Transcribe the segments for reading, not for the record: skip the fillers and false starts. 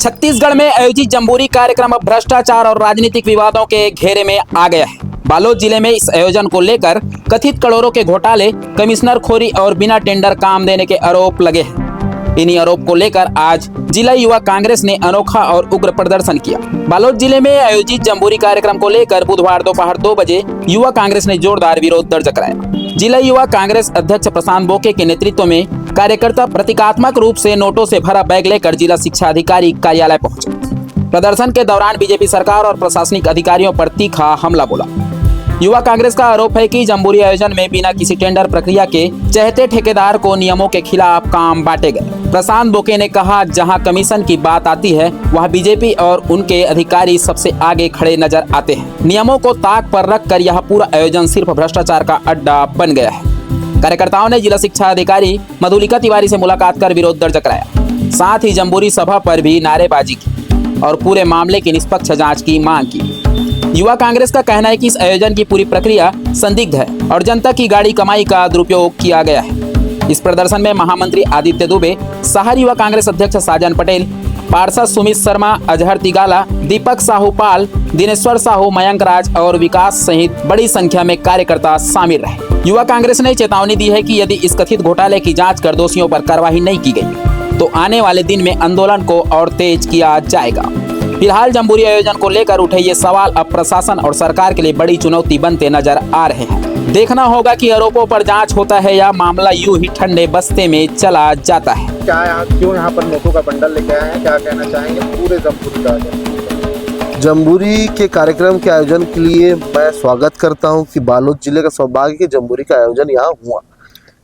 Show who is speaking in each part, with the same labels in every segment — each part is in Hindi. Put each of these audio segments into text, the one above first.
Speaker 1: छत्तीसगढ़ में आयोजित जम्बूरी कार्यक्रम अब भ्रष्टाचार और राजनीतिक विवादों के घेरे में आ गया है। बालोद जिले में इस आयोजन को लेकर कथित करोड़ों के घोटाले, कमिश्नर खोरी और बिना टेंडर काम देने के आरोप लगे हैं। इन्हीं आरोप को लेकर आज जिला युवा कांग्रेस ने अनोखा और उग्र प्रदर्शन किया। बालोद जिले में आयोजित जम्बूरी कार्यक्रम को लेकर बुधवार दोपहर 2 बजे युवा कांग्रेस ने जोरदार विरोध दर्ज कराया। जिला युवा कांग्रेस अध्यक्ष प्रशांत बोके के नेतृत्व में कार्यकर्ता प्रतीकात्मक रूप से नोटों से भरा बैग लेकर जिला शिक्षा अधिकारी कार्यालय पहुंचे। प्रदर्शन के दौरान बीजेपी सरकार और प्रशासनिक अधिकारियों पर तीखा हमला बोला। युवा कांग्रेस का आरोप है कि जम्बूरी आयोजन में बिना किसी टेंडर प्रक्रिया के चहेते ठेकेदार को नियमों के खिलाफ काम बांटे गए। प्रशांत बोके ने कहा, जहां कमीशन की बात आती है वहां बीजेपी और उनके अधिकारी सबसे आगे खड़े नजर आते हैं। नियमों को ताक पर रखकर यह पूरा आयोजन सिर्फ भ्रष्टाचार का अड्डा बन गया है। कार्यकर्ताओं ने जिला शिक्षा अधिकारी मधुलिका तिवारी से मुलाकात कर विरोध दर्ज कराया। साथ ही जम्बूरी सभा पर भी नारेबाजी की और पूरे मामले की निष्पक्ष जांच की मांग की। युवा कांग्रेस का कहना है कि इस आयोजन की पूरी प्रक्रिया संदिग्ध है और जनता की गाड़ी कमाई का दुरुपयोग किया गया है। इस प्रदर्शन में महामंत्री आदित्य दुबे, शहर युवा कांग्रेस अध्यक्ष साजन पटेल, पार्षद सुमित शर्मा, अजहर तिगाला, दीपक साहूपाल, दिनेश्वर साहू, मयंक राज और विकास सहित बड़ी संख्या में कार्यकर्ता शामिल रहे। युवा कांग्रेस ने चेतावनी दी है कि यदि इस कथित घोटाले की जांच कर दोषियों पर कार्रवाई नहीं की गई तो आने वाले दिन में आंदोलन को और तेज किया जाएगा। फिलहाल जम्बूरी आयोजन को लेकर उठे ये सवाल अब प्रशासन और सरकार के लिए बड़ी चुनौती बनते नजर आ रहे हैं। देखना होगा कि आरोपों पर जांच होता है या मामला यूं ही ठंडे बस्ते में चला जाता है।
Speaker 2: क्यों यहाँ पर नोटों का बंडल लेके आए हैं, क्या कहना चाहेंगे पूरे जम्बूरी का?
Speaker 3: जम्बूरी के कार्यक्रम के आयोजन के लिए मैं स्वागत करता हूँ कि बालोद जिले का सौभाग्य कि जम्बूरी का आयोजन यहाँ हुआ,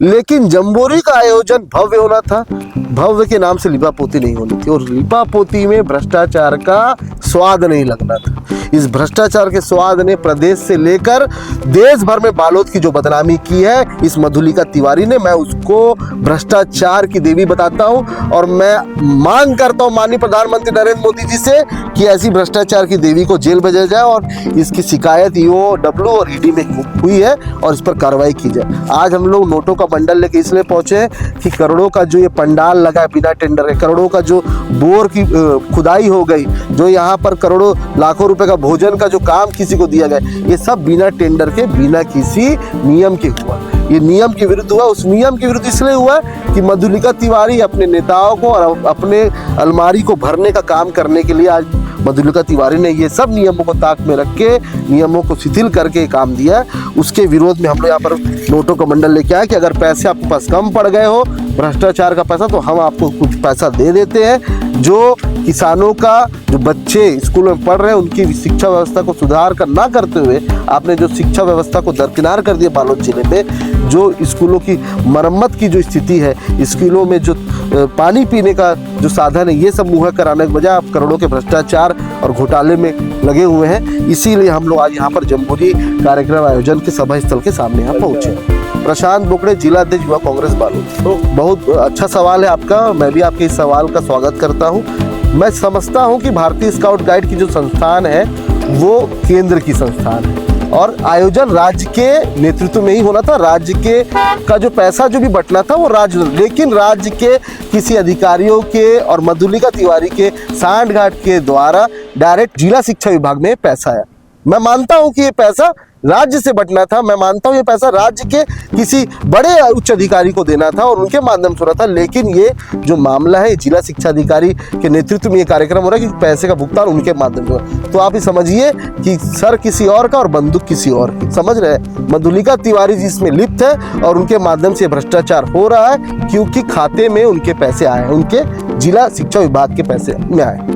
Speaker 3: लेकिन जम्बूरी का आयोजन भव्य होना था। भव्य के नाम से लिपापोती नहीं होनी थी और लिपापोती में भ्रष्टाचार का स्वाद नहीं लगना था। इस भ्रष्टाचार के स्वाद ने प्रदेश से लेकर देश भर में बालोद की जो बदनामी की है इस मधुलिका तिवारी ने, मैं उसको भ्रष्टाचार की देवी बताता हूं और मैं मांग करता हूं माननीय प्रधानमंत्री नरेंद्र मोदी जी से कि ऐसी भ्रष्टाचार की देवी को जेल भेजा जाए और इसकी शिकायत ईओडब्ल्यू और ईडी में हुई है और इस पर कार्रवाई की जाए। आज हम लोग नोटों का बंडल लेके इसलिए पहुंचे हैं कि करोड़ों का जो ये पंडाल लगा है बिना टेंडर के, करोड़ों का जो बोर की खुदाई हो गई, जो यहाँ पर करोड़ों लाखों रुपए का भोजन का जो काम किसी को दिया गया, ये सब बिना टेंडर के, बिना किसी नियम के हुआ। ये नियम के विरुद्ध हुआ। उस नियम के विरुद्ध इसलिए हुआ कि मधुलिका तिवारी अपने नेताओं को और अपने अलमारी को भरने का काम करने के लिए आज मधुलिका तिवारी ने ये सब नियमों को ताक में रख के, नियमों को शिथिल करके काम दिया। उसके विरोध में हम लोग यहाँ पर नोटों का बंडल लेके आए कि अगर पैसे आपके पास कम पड़ गए हो, भ्रष्टाचार का पैसा, तो हम आपको कुछ पैसा दे देते हैं। जो किसानों का, जो बच्चे स्कूल में पढ़ रहे हैं उनकी शिक्षा व्यवस्था को सुधार कर ना करते हुए आपने जो शिक्षा व्यवस्था को दरकिनार कर दिया बालोद जिले में, जो स्कूलों की मरम्मत की जो स्थिति है, स्कूलों में जो पानी पीने का जो साधन है, ये सब मुहैया कराने के बजाय आप करोड़ों के भ्रष्टाचार और घोटाले में लगे हुए हैं। इसीलिए हम लोग आज यहाँ पर जम्बूरी कार्यक्रम आयोजन के सभा स्थल के सामने यहाँ पहुँचे। प्रशांत बोकड़े, जिला अध्यक्ष युवा कांग्रेस बालोद। बहुत अच्छा सवाल है आपका, मैं भी आपके इस सवाल का स्वागत करता हूँ। मैं समझता हूँ कि भारतीय स्काउट गाइड की जो संस्थान है वो केंद्र की संस्थान है और आयोजन राज्य के नेतृत्व में ही होना था। राज्य के का जो पैसा जो भी बंटना था वो राज्य, लेकिन राज्य के किसी अधिकारियों के और मधुलिका तिवारी के सांठगांठ के द्वारा डायरेक्ट जिला शिक्षा विभाग में पैसा आया। मैं मानता हूं कि ये पैसा राज्य से बंटना था, मैं मानता हूं ये पैसा राज्य के किसी बड़े उच्च अधिकारी को देना था और उनके माध्यम से हो रहा था, लेकिन ये जो मामला है जिला शिक्षा अधिकारी के नेतृत्व में ये कार्यक्रम हो रहा है कि पैसे का भुगतान उनके माध्यम से हो रहा है। तो आप ये समझिए कि सर किसी और का और बंदूक किसी और की, समझ रहे हैं? मधुलिका तिवारी जी इसमें लिप्त है और उनके माध्यम से भ्रष्टाचार हो रहा है क्योंकि खाते में उनके पैसे आए हैं, उनके जिला शिक्षा विभाग के पैसे में आए।